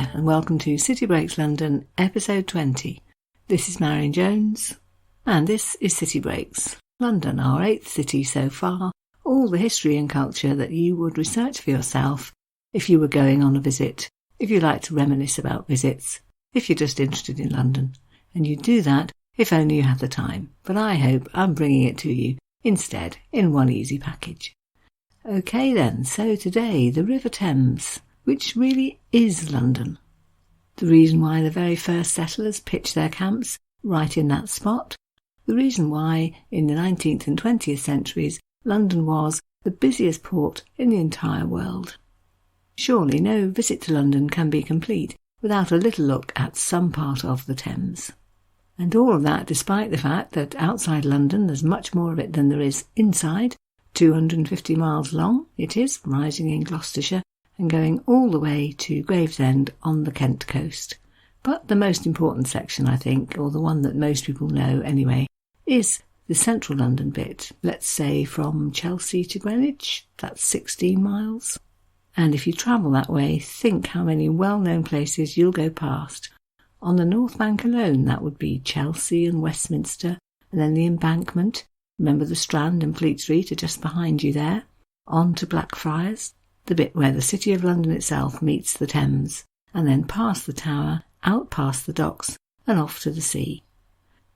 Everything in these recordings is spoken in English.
there, and welcome to City Breaks London, episode 20. This is Marion Jones, and this is City Breaks London, our 8th city so far, all the history and culture that you would research for yourself if you were going on a visit, if you like to reminisce about visits, if you're just interested in London. And you do that if only you have the time, but I hope I'm bringing it to you instead in one easy package. Okay then, so today the River Thames, which really is London. The reason why the very first settlers pitched their camps right in that spot. The reason why, in the 19th and 20th centuries, London was the busiest port in the entire world. Surely no visit to London can be complete without a little look at some part of the Thames. And all of that despite the fact that outside London there's much more of it than there is inside. 250 miles long it is, rising in Gloucestershire, and going all the way to Gravesend on the Kent coast. But the most important section, I think, or the one that most people know anyway, is the central London bit, let's say from Chelsea to Greenwich. That's 16 miles. And if you travel that way, think how many well-known places you'll go past. On the North Bank alone, that would be Chelsea and Westminster, and then the Embankment. Remember the Strand and Fleet Street are just behind you there. On to Blackfriars, the bit where the City of London itself meets the Thames, and then past the Tower, out past the docks, and off to the sea.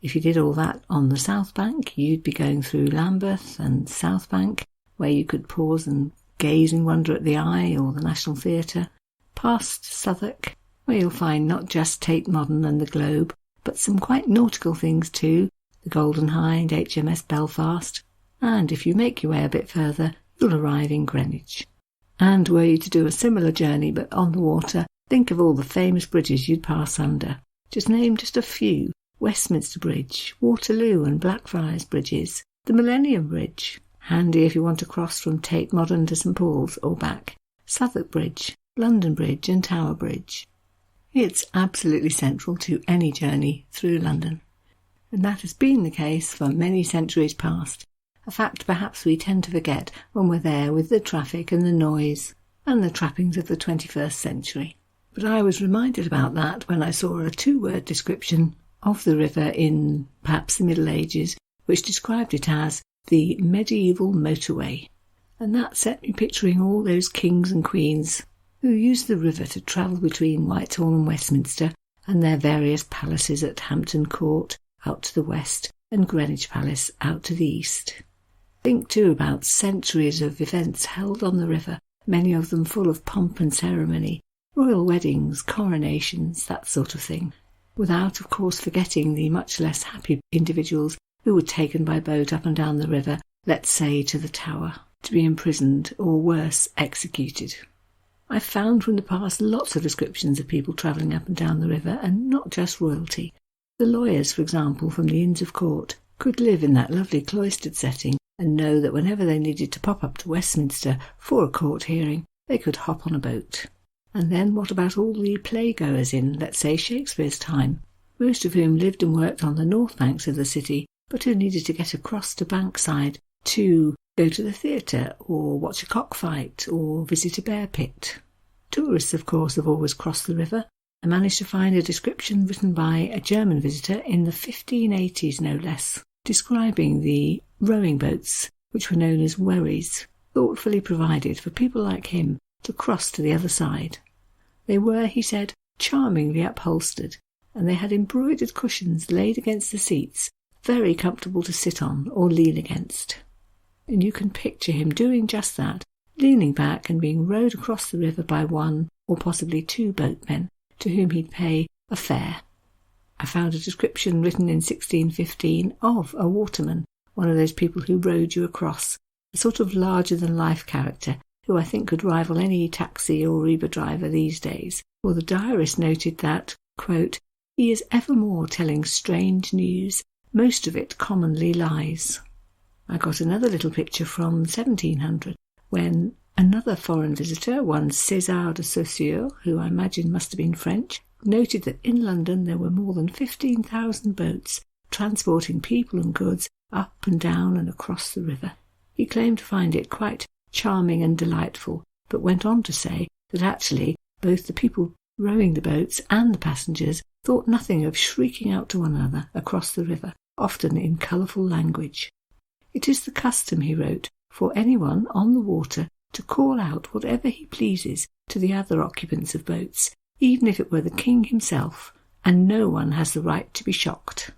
If you did all that on the South Bank, you'd be going through Lambeth and South Bank, where you could pause and gaze in wonder at the Eye or the National Theatre, past Southwark, where you'll find not just Tate Modern and the Globe, but some quite nautical things too, the Golden Hind, HMS Belfast, and if you make your way a bit further, you'll arrive in Greenwich. And were you to do a similar journey but on the water, think of all the famous bridges you'd pass under. Just name just a few: Westminster Bridge, Waterloo and Blackfriars Bridges, the Millennium Bridge, handy if you want to cross from Tate Modern to St Paul's or back, Southwark Bridge, London Bridge and Tower Bridge. It's absolutely central to any journey through London. And that has been the case for many centuries past. A fact perhaps we tend to forget when we're there with the traffic and the noise and the trappings of the 21st century. But I was reminded about that when I saw a 2-word description of the river in perhaps the Middle Ages, which described it as the medieval motorway. And that set me picturing all those kings and queens who used the river to travel between Whitehall and Westminster and their various palaces at Hampton Court out to the west and Greenwich Palace out to the east. Think too about centuries of events held on the river, many of them full of pomp and ceremony, royal weddings, coronations, that sort of thing, without of course forgetting the much less happy individuals who were taken by boat up and down the river, let's say to the Tower, to be imprisoned or worse, executed. I've found from the past lots of descriptions of people travelling up and down the river, and not just royalty. The lawyers, for example, from the Inns of Court, could live in that lovely cloistered setting and know that whenever they needed to pop up to Westminster for a court hearing, they could hop on a boat. And then what about all the playgoers in, let's say, Shakespeare's time, most of whom lived and worked on the north banks of the city, but who needed to get across to Bankside to go to the theatre or watch a cockfight or visit a bear pit. Tourists, of course, have always crossed the river. I managed to find a description written by a German visitor in the 1580s, no less, describing the rowing boats, which were known as wherries, thoughtfully provided for people like him to cross to the other side. They were, he said, charmingly upholstered, and they had embroidered cushions laid against the seats, very comfortable to sit on or lean against. And you can picture him doing just that, leaning back and being rowed across the river by one or possibly 2 boatmen, to whom he'd pay a fare. I found a description written in 1615 of a waterman, one of those people who rowed you across, a sort of larger-than-life character who I think could rival any taxi or Uber driver these days. For the diarist noted that, quote, "He is evermore telling strange news, most of it commonly lies." I got another little picture from 1700, when another foreign visitor, one César de Saussure, who I imagine must have been French, noted that in London there were more than 15,000 boats transporting people and goods up and down and across the river. He claimed to find it quite charming and delightful, but went on to say that actually both the people rowing the boats and the passengers thought nothing of shrieking out to one another across the river, often in colourful language. It is the custom, he wrote, for anyone on the water to call out whatever he pleases to the other occupants of boats, even if it were the king himself, and no one has the right to be shocked.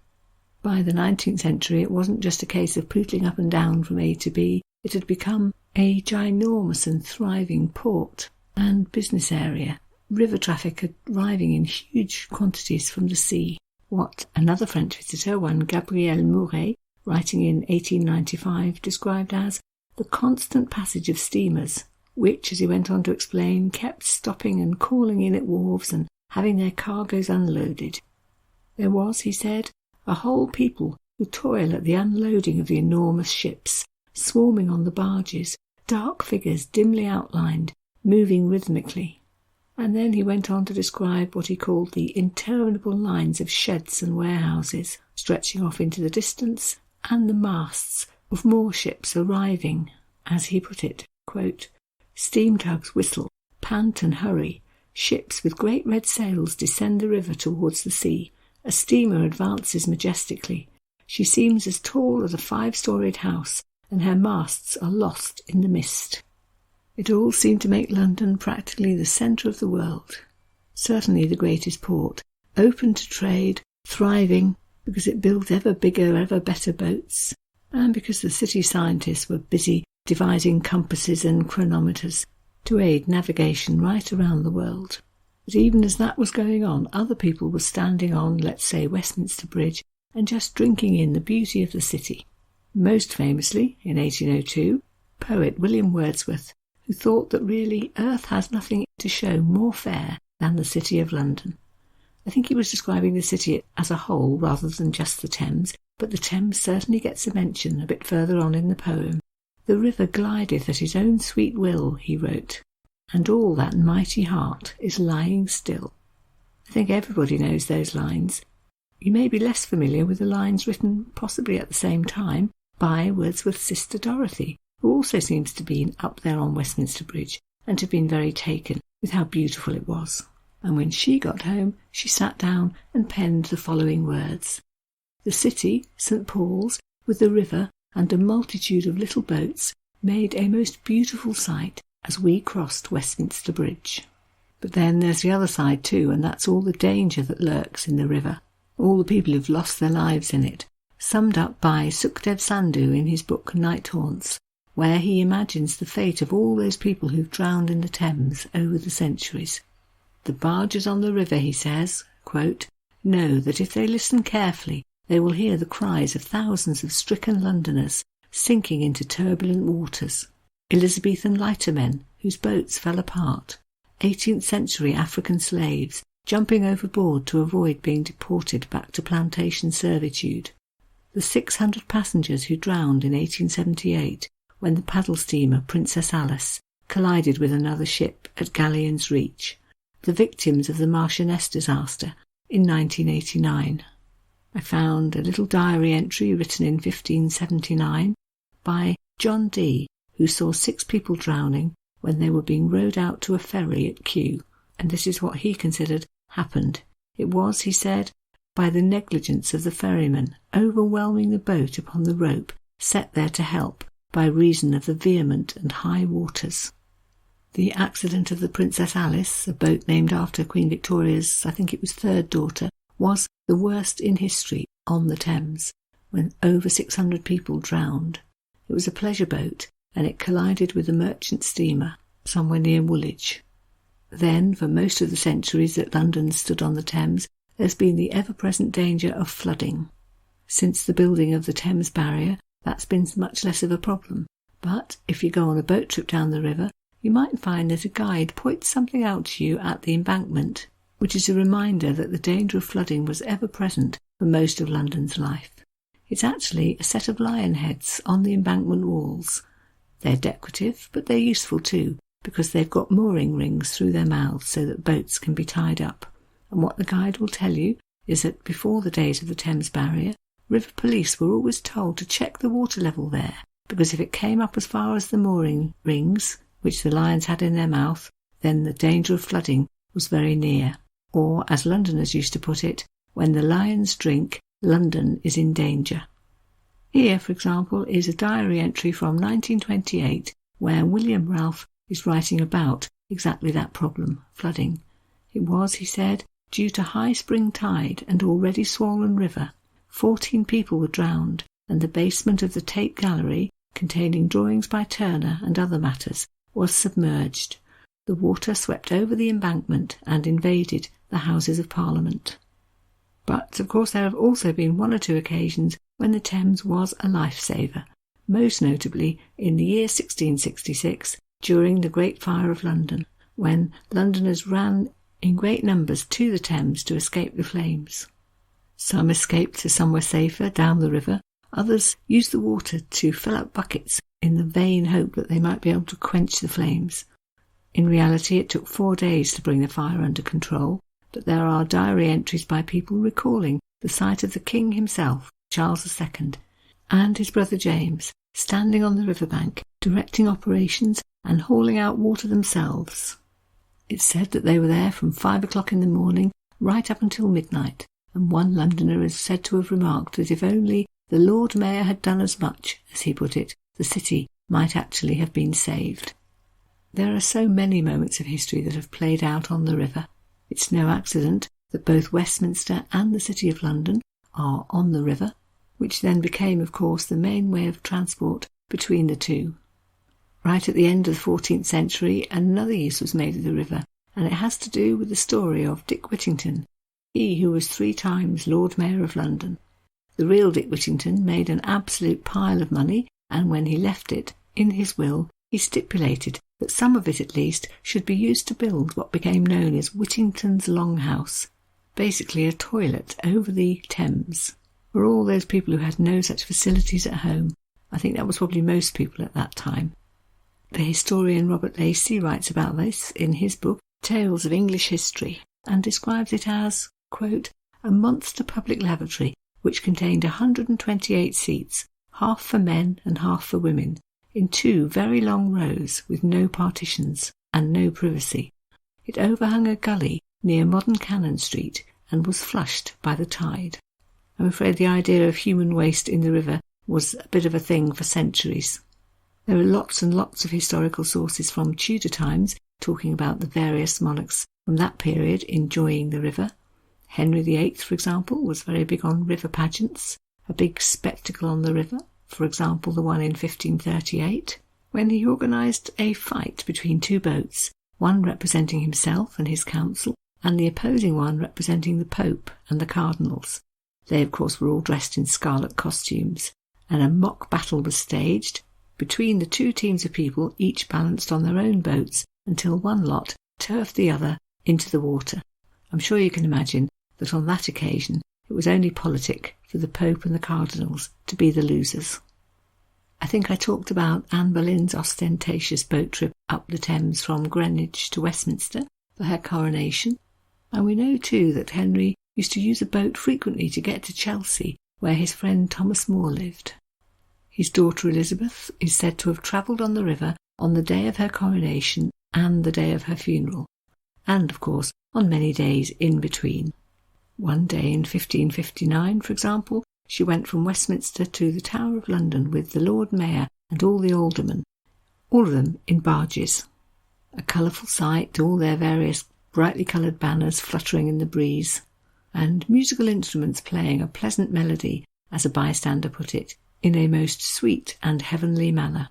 By the 19th century, it wasn't just a case of pootling up and down from A to B. It had become a ginormous and thriving port and business area, river traffic arriving in huge quantities from the sea. What another French visitor, one Gabriel Mouret, writing in 1895, described as the constant passage of steamers, which, as he went on to explain, kept stopping and calling in at wharves and having their cargoes unloaded. There was, he said, a whole people who toil at the unloading of the enormous ships, swarming on the barges, dark figures dimly outlined, moving rhythmically. And then he went on to describe what he called the interminable lines of sheds and warehouses stretching off into the distance, and the masts of more ships arriving, as he put it, quote, steam tugs whistle, pant and hurry, ships with great red sails descend the river towards the sea, a steamer advances majestically, she seems as tall as a 5-storied house, and her masts are lost in the mist. It all seemed to make London practically the centre of the world, certainly the greatest port, open to trade, thriving, because it built ever bigger, ever better boats, and because the city scientists were busy devising compasses and chronometers to aid navigation right around the world. But even as that was going on, other people were standing on, let's say, Westminster Bridge and just drinking in the beauty of the city. Most famously, in 1802, poet William Wordsworth, who thought that really earth has nothing to show more fair than the city of London. I think he was describing the city as a whole rather than just the Thames, but the Thames certainly gets a mention a bit further on in the poem. The river glideth at his own sweet will, he wrote, and all that mighty heart is lying still. I think everybody knows those lines. You may be less familiar with the lines written possibly at the same time by Wordsworth's sister Dorothy, who also seems to be up there on Westminster Bridge and to have been very taken with how beautiful it was. And when she got home, she sat down and penned the following words. The city, St. Paul's, with the river and a multitude of little boats, made a most beautiful sight as we crossed Westminster Bridge. But then there's the other side too, and that's all the danger that lurks in the river, all the people who've lost their lives in it, summed up by Sukhdev Sandhu in his book Night Haunts, where he imagines the fate of all those people who've drowned in the Thames over the centuries. The barges on the river, he says, quote, know that if they listen carefully, they will hear the cries of thousands of stricken Londoners sinking into turbulent waters. Elizabethan lightermen whose boats fell apart, 18th century African slaves jumping overboard to avoid being deported back to plantation servitude, the 600 passengers who drowned in 1878 when the paddle steamer Princess Alice collided with another ship at Galleon's Reach, the victims of the Marchioness disaster in 1989. I found a little diary entry written in 1579 by John Dee, who saw 6 people drowning when they were being rowed out to a ferry at Kew, and this is what he considered happened. It was, he said, by the negligence of the ferryman overwhelming the boat upon the rope set there to help by reason of the vehement and high waters. The accident of the Princess Alice, a boat named after Queen Victoria's, I think it was 3rd daughter, was the worst in history on the Thames, when over 600 people drowned. It was a pleasure boat, and it collided with a merchant steamer somewhere near Woolwich. Then, for most of the centuries that London stood on the Thames, there's been the ever-present danger of flooding. Since the building of the Thames Barrier, that's been much less of a problem. But if you go on a boat trip down the river, you might find that a guide points something out to you at the embankment, which is a reminder that the danger of flooding was ever present for most of London's life. It's actually a set of lion heads on the embankment walls. They're decorative, but they're useful too, because they've got mooring rings through their mouths so that boats can be tied up. And what the guide will tell you is that before the days of the Thames Barrier, river police were always told to check the water level there, because if it came up as far as the mooring rings, which the lions had in their mouth, then the danger of flooding was very near, or, as Londoners used to put it, when the lions drink, London is in danger. Here, for example, is a diary entry from 1928 where William Ralph is writing about exactly that problem, flooding. It was, he said, due to high spring tide and already swollen river. 14 people were drowned, and the basement of the Tate Gallery, containing drawings by Turner and other matters, was submerged. The water swept over the embankment and invaded the Houses of Parliament. But, of course, there have also been one or two occasions when the Thames was a lifesaver, most notably in the year 1666, during the Great Fire of London, when Londoners ran in great numbers to the Thames to escape the flames. Some escaped to somewhere safer down the river, others used the water to fill up buckets in the vain hope that they might be able to quench the flames. In reality, it took 4 days to bring the fire under control, but there are diary entries by people recalling the sight of the King himself, Charles II, and his brother James, standing on the riverbank, directing operations and hauling out water themselves. It's said that they were there from 5 o'clock in the morning right up until midnight, and one Londoner is said to have remarked that if only the Lord Mayor had done as much, as he put it, the city might actually have been saved. There are so many moments of history that have played out on the river. It's no accident that both Westminster and the City of London are on the river, which then became, of course, the main way of transport between the two. Right at the end of the 14th century, another use was made of the river, and it has to do with the story of Dick Whittington, he who was 3 times Lord Mayor of London. The real Dick Whittington made an absolute pile of money, and when he left it, in his will, he stipulated that some of it at least should be used to build what became known as Whittington's Longhouse, basically a toilet over the Thames, for all those people who had no such facilities at home. I think that was probably most people at that time. The historian Robert Lacey writes about this in his book Tales of English History, and describes it as, quote, a monster public lavatory which contained 128 seats, half for men and half for women, in 2 very long rows with no partitions and no privacy. It overhung a gully near modern Cannon Street and was flushed by the tide. I'm afraid the idea of human waste in the river was a bit of a thing for centuries. There are lots and lots of historical sources from Tudor times talking about the various monarchs from that period enjoying the river. Henry VIII, for example, was very big on river pageants, a big spectacle on the river, for example the one in 1538, when he organised a fight between 2 boats, one representing himself and his council, and the opposing one representing the Pope and the cardinals. They, of course, were all dressed in scarlet costumes, and a mock battle was staged between the 2 teams of people, each balanced on their own boats, until one lot turfed the other into the water. I'm sure you can imagine that on that occasion it was only politic for the Pope and the cardinals to be the losers. I think I talked about Anne Boleyn's ostentatious boat trip up the Thames from Greenwich to Westminster for her coronation, and we know too that Henry used to use a boat frequently to get to Chelsea, where his friend Thomas More lived. His daughter Elizabeth is said to have travelled on the river on the day of her coronation and the day of her funeral, and, of course, on many days in between. One day in 1559, for example, she went from Westminster to the Tower of London with the Lord Mayor and all the aldermen, all of them in barges. A colourful sight, all their various brightly coloured banners fluttering in the breeze, and musical instruments playing a pleasant melody, as a bystander put it, in a most sweet and heavenly manner.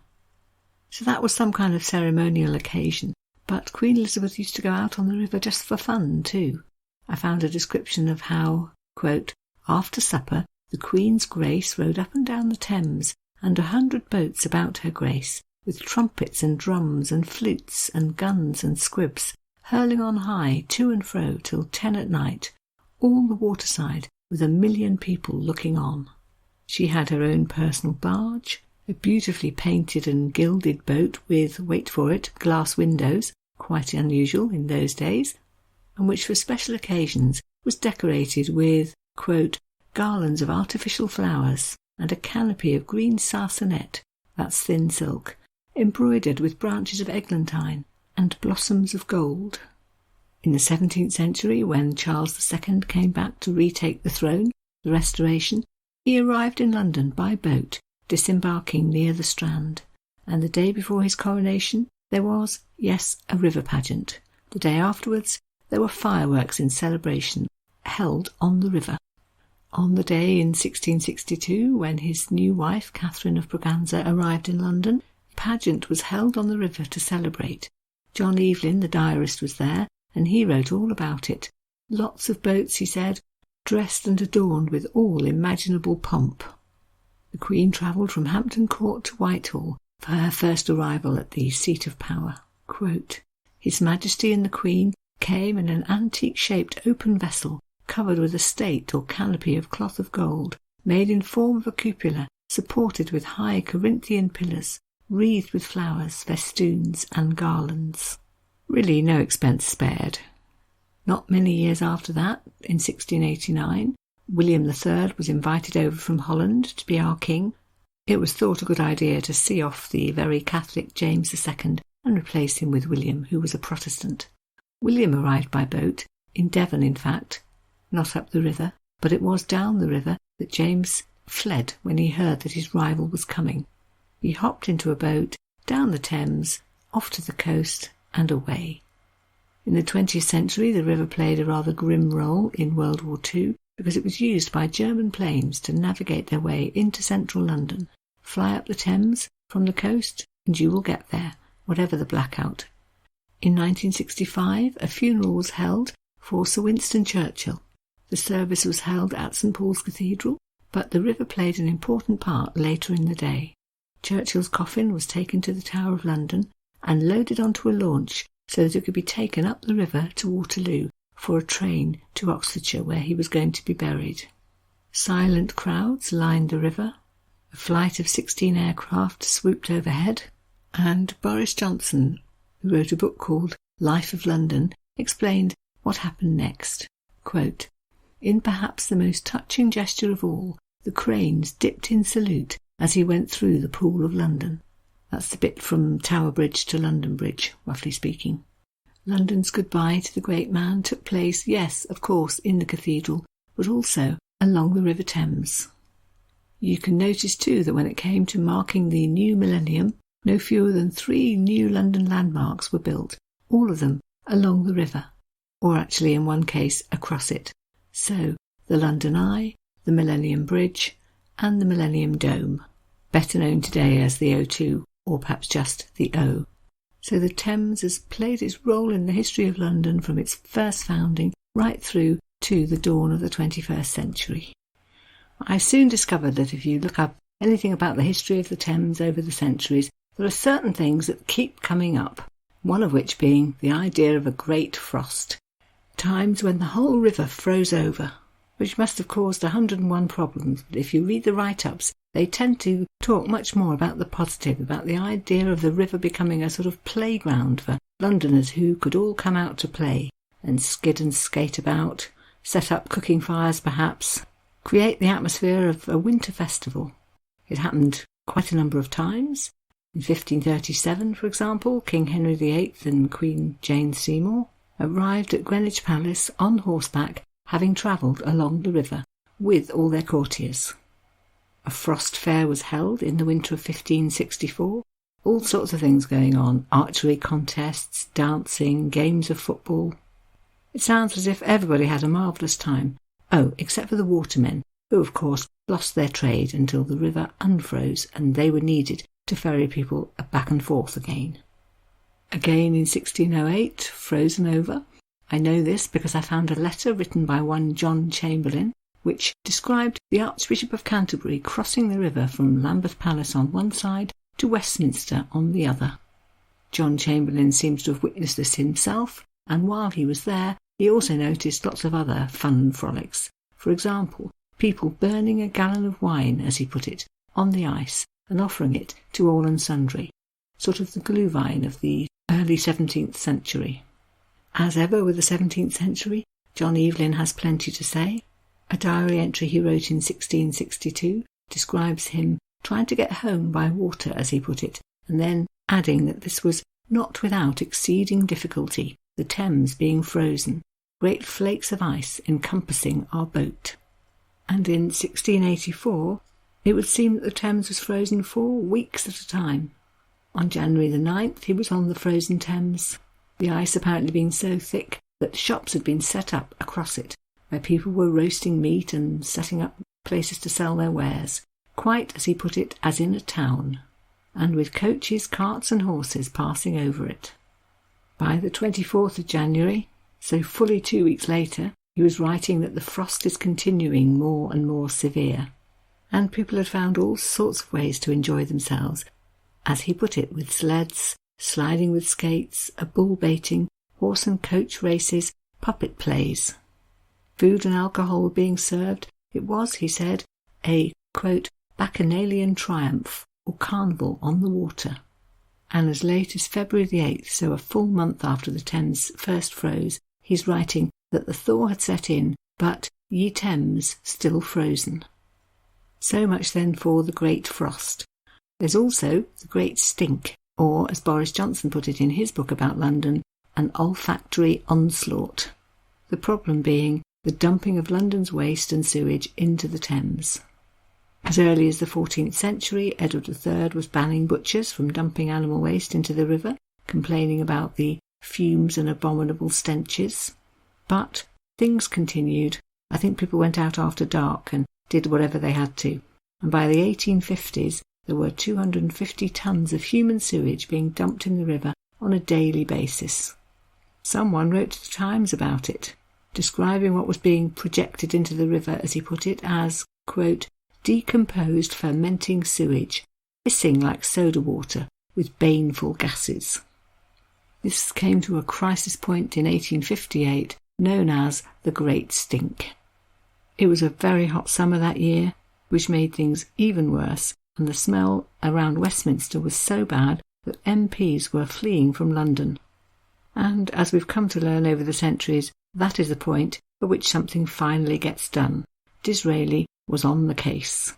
So that was some kind of ceremonial occasion, but Queen Elizabeth used to go out on the river just for fun too. I found a description of how, quote, after supper the Queen's Grace rode up and down the Thames, and 100 boats about her Grace, with trumpets and drums and flutes and guns and squibs, hurling on high to and fro till 10 at night, all the waterside with 1,000,000 people looking on. She had her own personal barge, a beautifully painted and gilded boat with, wait for it, glass windows, quite unusual in those days, and which for special occasions was decorated with, quote, garlands of artificial flowers and a canopy of green sarcenet, that's thin silk, embroidered with branches of eglantine and blossoms of gold. In the 17th century, when Charles II came back to retake the throne, the Restoration, he arrived in London by boat, disembarking near the Strand. And the day before his coronation, there was, yes, a river pageant. The day afterwards, there were fireworks in celebration, held on the river. On the day in 1662, when his new wife, Catherine of Braganza, arrived in London, a pageant was held on the river to celebrate. John Evelyn, the diarist, was there, and he wrote all about it. Lots of boats, he said, dressed and adorned with all imaginable pomp. The Queen travelled from Hampton Court to Whitehall for her first arrival at the seat of power. Quote, His Majesty and the Queen came in an antique-shaped open vessel covered with a state or canopy of cloth of gold, made in form of a cupola, supported with high Corinthian pillars, wreathed with flowers, festoons and garlands. Really no expense spared. Not many years after that, in 1689, William III was invited over from Holland to be our king. It was thought a good idea to see off the very Catholic James II and replace him with William, who was a Protestant. William arrived by boat, in Devon in fact, not up the river, but it was down the river that James fled when he heard that his rival was coming. He hopped into a boat, down the Thames, off to the coast, and away. In the 20th century, the river played a rather grim role in World War II because it was used by German planes to navigate their way into central London. Fly up the Thames from the coast, and you will get there, whatever the blackout. In 1965, a funeral was held for Sir Winston Churchill. The service was held at St Paul's Cathedral, but the river played an important part later in the day. Churchill's coffin was taken to the Tower of London and loaded onto a launch so that it could be taken up the river to Waterloo for a train to Oxfordshire, where he was going to be buried. Silent crowds lined the river. A flight of 16 aircraft swooped overhead, and Boris Johnson, who wrote a book called Life of London, explained what happened next. Quote, In perhaps the most touching gesture of all, the cranes dipped in salute as he went through the Pool of London. That's the bit from Tower Bridge to London Bridge, roughly speaking. London's goodbye to the great man took place, yes, of course, in the cathedral, but also along the River Thames. You can notice too that when it came to marking the new millennium, no fewer than 3 new London landmarks were built, all of them along the river, or actually in one case across it. So, the London Eye, the Millennium Bridge, and the Millennium Dome, better known today as the O2, or perhaps just the O. So the Thames has played its role in the history of London from its first founding right through to the dawn of the 21st century. I soon discovered that if you look up anything about the history of the Thames over the centuries, there are certain things that keep coming up, one of which being the idea of a great frost. Times when the whole river froze over, which must have caused 101 problems, but if you read the write-ups, they tend to talk much more about the positive, about the idea of the river becoming a sort of playground for Londoners who could all come out to play and skid and skate about, set up cooking fires perhaps, create the atmosphere of a winter festival. It happened quite a number of times. In 1537, for example, King Henry VIII and Queen Jane Seymour arrived at Greenwich Palace on horseback, having travelled along the river with all their courtiers. A frost fair was held in the winter of 1564. All sorts of things going on, archery contests, dancing, games of football. It sounds as if everybody had a marvellous time. Oh, except for the watermen, who of course lost their trade until the river unfroze and they were needed to ferry people back and forth again. Again in 1608, frozen over. I know this because I found a letter written by one John Chamberlain, which described the Archbishop of Canterbury crossing the river from Lambeth Palace on one side to Westminster on the other. John Chamberlain seems to have witnessed this himself, and while he was there, he also noticed lots of other fun frolics. For example, people burning a gallon of wine, as he put it, on the ice and offering it to all and sundry, sort of the glühwein of the early 17th century. As ever with the 17th century, John Evelyn has plenty to say. A diary entry he wrote in 1662 describes him trying to get home by water, as he put it, and then adding that this was not without exceeding difficulty, the Thames being frozen, great flakes of ice encompassing our boat. And in 1684, it would seem that the Thames was frozen 4 weeks at a time. On January the 9th, he was on the frozen Thames, the ice apparently being so thick that shops had been set up across it, where people were roasting meat and setting up places to sell their wares, quite, as he put it, as in a town, and with coaches, carts and horses passing over it. By the 24th of January, so fully 2 weeks later, he was writing that the frost is continuing more and more severe, and people had found all sorts of ways to enjoy themselves, as he put it, with sleds, sliding with skates, a bull baiting, horse and coach races, puppet plays. Food and alcohol were being served. It was, he said, a, quote, bacchanalian triumph, or carnival on the water. And as late as February the 8th, so a full month after the Thames first froze, he's writing that the thaw had set in, but ye Thames still frozen. So much then for the great frost. There's also the great stink, or, as Boris Johnson put it in his book about London, an olfactory onslaught. The problem being the dumping of London's waste and sewage into the Thames. As early as the 14th century, Edward III was banning butchers from dumping animal waste into the river, complaining about the fumes and abominable stenches. But things continued. I think people went out after dark and did whatever they had to. And by the 1850s, there were 250 tons of human sewage being dumped in the river on a daily basis. Someone wrote to the Times about it, describing what was being projected into the river, as he put it, as, quote, decomposed fermenting sewage, hissing like soda water with baneful gases. This came to a crisis point in 1858, known as the Great Stink. It was a very hot summer that year, which made things even worse, and the smell around Westminster was so bad that MPs were fleeing from London. And as we've come to learn over the centuries, that is the point at which something finally gets done. Disraeli was on the case.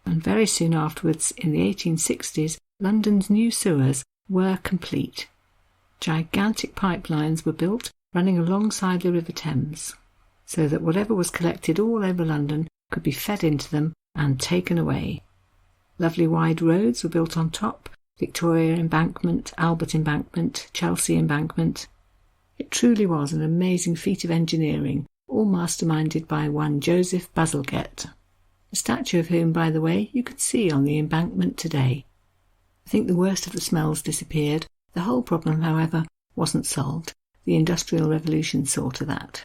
And very soon afterwards, in the 1860s, London's new sewers were complete. Gigantic pipelines were built running alongside the River Thames, so that whatever was collected all over London could be fed into them and taken away. Lovely wide roads were built on top, Victoria Embankment, Albert Embankment, Chelsea Embankment. It truly was an amazing feat of engineering, all masterminded by one Joseph Bazalgette, a statue of whom, by the way, you can see on the embankment today. I think the worst of the smells disappeared. The whole problem, however, wasn't solved. The Industrial Revolution saw to that.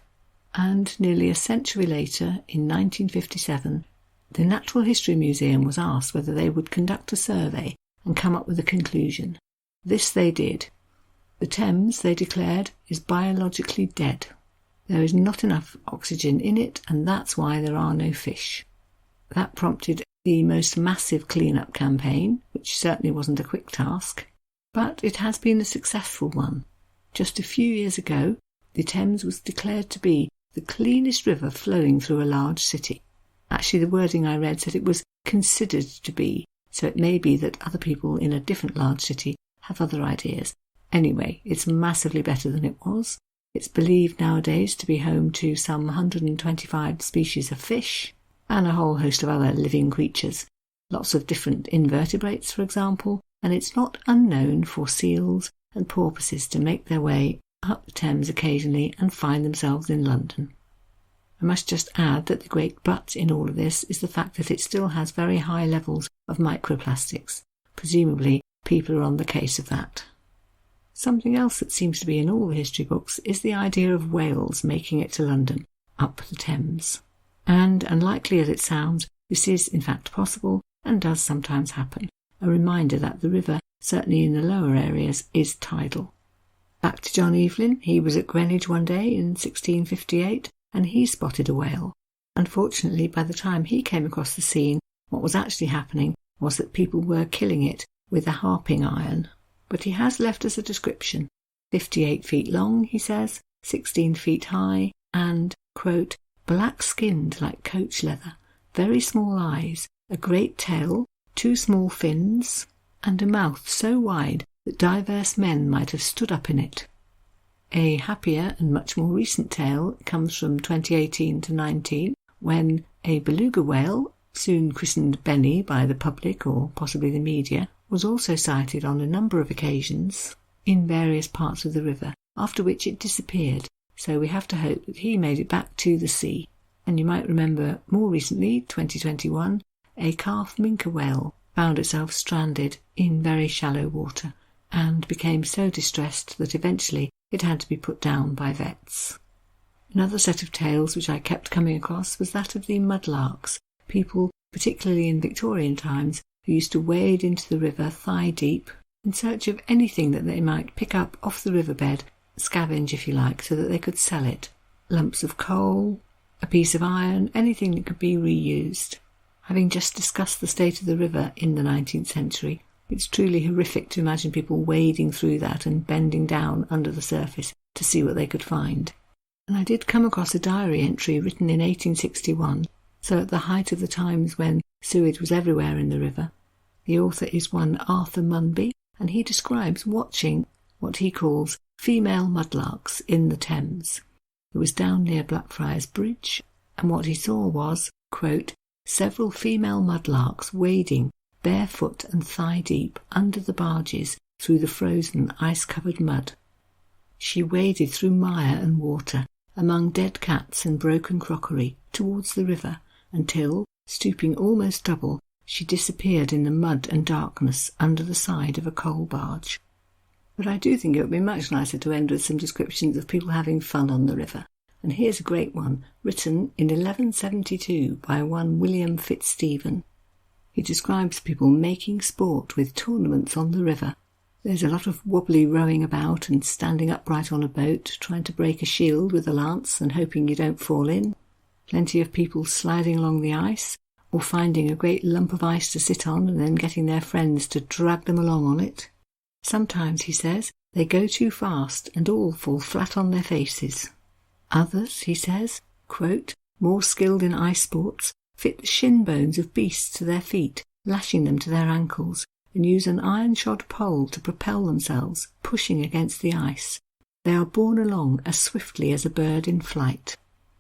And nearly a century later, in 1957, the Natural History Museum was asked whether they would conduct a survey and come up with a conclusion. This they did. The Thames, they declared, is biologically dead. There is not enough oxygen in it, and that's why there are no fish. That prompted the most massive clean-up campaign, which certainly wasn't a quick task, but it has been a successful one. Just a few years ago, the Thames was declared to be the cleanest river flowing through a large city. Actually, the wording I read said it was considered to be, so it may be that other people in a different large city have other ideas. Anyway, it's massively better than it was. It's believed nowadays to be home to some 125 species of fish and a whole host of other living creatures. Lots of different invertebrates, for example, and it's not unknown for seals and porpoises to make their way up the Thames occasionally and find themselves in London. I must just add that the great but in all of this is the fact that it still has very high levels of microplastics. Presumably, people are on the case of that. Something else that seems to be in all the history books is the idea of whales making it to London, up the Thames. And, unlikely as it sounds, this is in fact possible and does sometimes happen. A reminder that the river, certainly in the lower areas, is tidal. Back to John Evelyn. He was at Greenwich one day in 1658 and he spotted a whale. Unfortunately, by the time he came across the scene, what was actually happening was that people were killing it with a harping iron. But he has left us a description. 58 feet long, he says, 16 feet high, and, quote, black-skinned like coach leather, very small eyes, a great tail, 2 small fins, and a mouth so wide that divers men might have stood up in it. A happier and much more recent tale comes from 2018 to 19, when a beluga whale, soon christened Benny by the public or possibly the media, was also sighted on a number of occasions in various parts of the river, after which it disappeared, so we have to hope that he made it back to the sea. And you might remember more recently, 2021, a calf minke whale found itself stranded in very shallow water and became so distressed that eventually it had to be put down by vets. Another set of tales which I kept coming across was that of the mudlarks, people, particularly in Victorian times, who used to wade into the river thigh deep in search of anything that they might pick up off the riverbed, scavenge if you like, so that they could sell it. Lumps of coal, a piece of iron, anything that could be reused. Having just discussed the state of the river in the 19th century, it's truly horrific to imagine people wading through that and bending down under the surface to see what they could find. And I did come across a diary entry written in 1861, so at the height of the times when sewage was everywhere in the river. The author is one Arthur Munby, and he describes watching what he calls female mudlarks in the Thames. It was down near Blackfriars Bridge, and what he saw was, quote, several female mudlarks wading barefoot and thigh-deep under the barges through the frozen, ice-covered mud. She waded through mire and water, among dead cats and broken crockery, towards the river, until, stooping almost double, she disappeared in the mud and darkness under the side of a coal barge. But I do think it would be much nicer to end with some descriptions of people having fun on the river. And here's a great one, written in 1172 by one William Fitzstephen. He describes people making sport with tournaments on the river. There's a lot of wobbly rowing about and standing upright on a boat, trying to break a shield with a lance and hoping you don't fall in. Plenty of people sliding along the ice, or finding a great lump of ice to sit on and then getting their friends to drag them along on it. Sometimes, he says, they go too fast and all fall flat on their faces. Others, he says, quote, more skilled in ice sports, fit the shin bones of beasts to their feet, lashing them to their ankles, and use an iron-shod pole to propel themselves, pushing against the ice. They are borne along as swiftly as a bird in flight.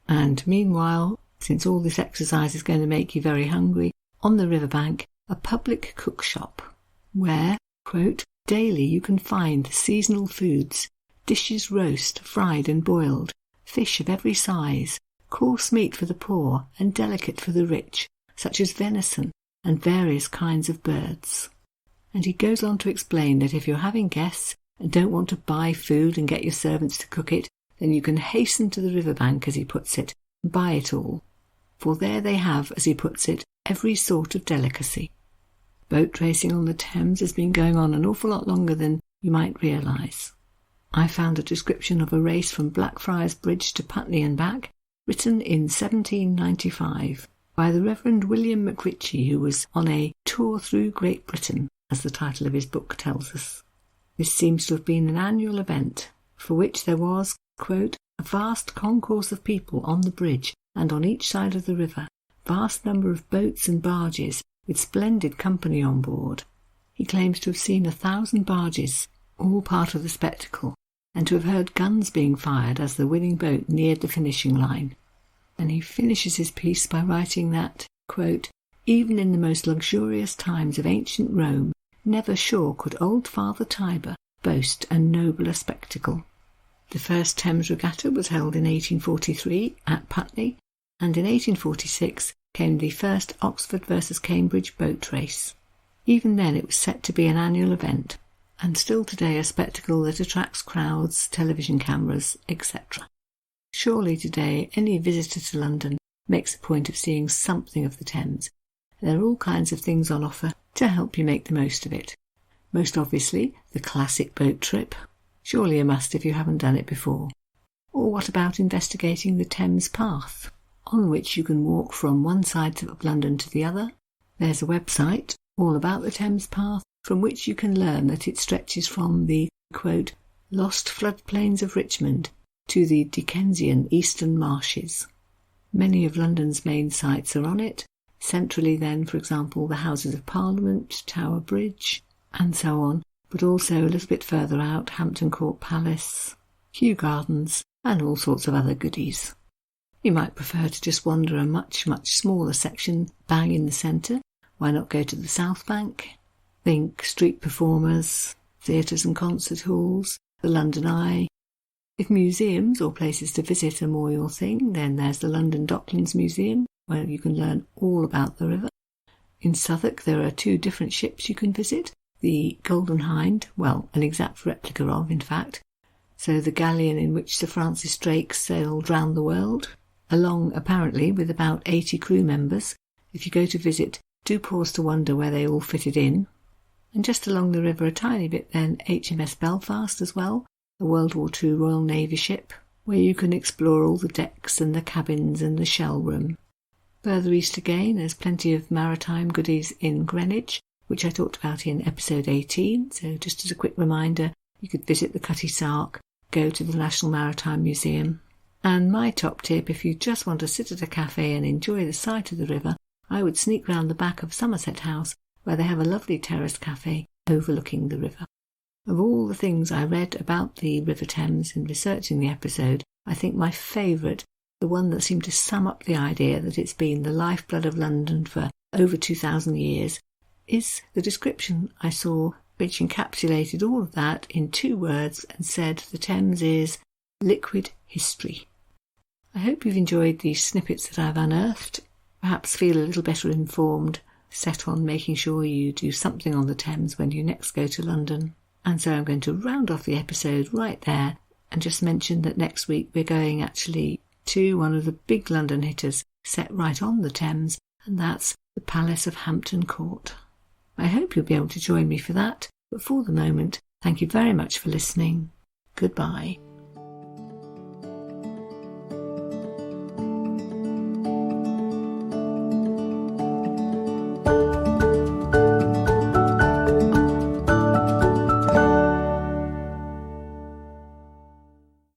And meanwhile, since all this exercise is going to make you very hungry, on the riverbank, a public cook shop, where, quote, daily you can find the seasonal foods, dishes roast, fried and boiled, fish of every size, coarse meat for the poor and delicate for the rich, such as venison and various kinds of birds. And he goes on to explain that if you're having guests and don't want to buy food and get your servants to cook it, then you can hasten to the riverbank, as he puts it, and buy it all. For there they have, as he puts it, every sort of delicacy. Boat racing on the Thames has been going on an awful lot longer than you might realise. I found a description of a race from Blackfriars Bridge to Putney and back, written in 1795 by the Reverend William McRitchie, who was on a tour through Great Britain, as the title of his book tells us. This seems to have been an annual event, for which there was, quote, a vast concourse of people on the bridge and on each side of the river, vast number of boats and barges, with splendid company on board. He claims to have seen 1,000 barges, all part of the spectacle, and to have heard guns being fired as the winning boat neared the finishing line. And he finishes his piece by writing that, quote, even in the most luxurious times of ancient Rome, never sure could old Father Tiber boast a nobler spectacle. The first Thames Regatta was held in 1843 at Putney, and in 1846 came the first Oxford versus Cambridge boat race. Even then it was set to be an annual event, and still today a spectacle that attracts crowds, television cameras, etc. Surely today any visitor to London makes a point of seeing something of the Thames. There are all kinds of things on offer to help you make the most of it. Most obviously, the classic boat trip. Surely a must if you haven't done it before. Or what about investigating the Thames Path, on which you can walk from one side of London to the other? There's a website all about the Thames Path, from which you can learn that it stretches from the, quote, lost floodplains of Richmond to the Dickensian eastern marshes. Many of London's main sites are on it. Centrally then, for example, the Houses of Parliament, Tower Bridge, and so on, but also a little bit further out, Hampton Court Palace, Kew Gardens, and all sorts of other goodies. You might prefer to just wander a much, much smaller section bang in the centre. Why not go to the South Bank? Think street performers, theatres and concert halls, the London Eye. If museums or places to visit are more your thing, then there's the London Docklands Museum, where you can learn all about the river. In Southwark there are 2 different ships you can visit. The Golden Hind, well, an exact replica of, in fact. So the galleon in which Sir Francis Drake sailed round the world, along apparently with about 80 crew members. If you go to visit, do pause to wonder where they all fitted in. And just along the river a tiny bit then, HMS Belfast as well, a World War II Royal Navy ship, where you can explore all the decks and the cabins and the shell room. Further east again, there's plenty of maritime goodies in Greenwich, which I talked about in episode 18, so just as a quick reminder, you could visit the Cutty Sark, go to the National Maritime Museum. And my top tip, if you just want to sit at a cafe and enjoy the sight of the river, I would sneak round the back of Somerset House, where they have a lovely terraced cafe overlooking the river. Of all the things I read about the River Thames in researching the episode, I think my favourite, the one that seemed to sum up the idea that it's been the lifeblood of London for over 2,000 years, is the description I saw, which encapsulated all of that in 2 words and said the Thames is liquid history. I hope you've enjoyed these snippets that I've unearthed, perhaps feel a little better informed, set on making sure you do something on the Thames when you next go to London. And so I'm going to round off the episode right there and just mention that next week we're going actually to one of the big London hitters set right on the Thames, and that's the Palace of Hampton Court. I hope you'll be able to join me for that, but for the moment, thank you very much for listening. Goodbye.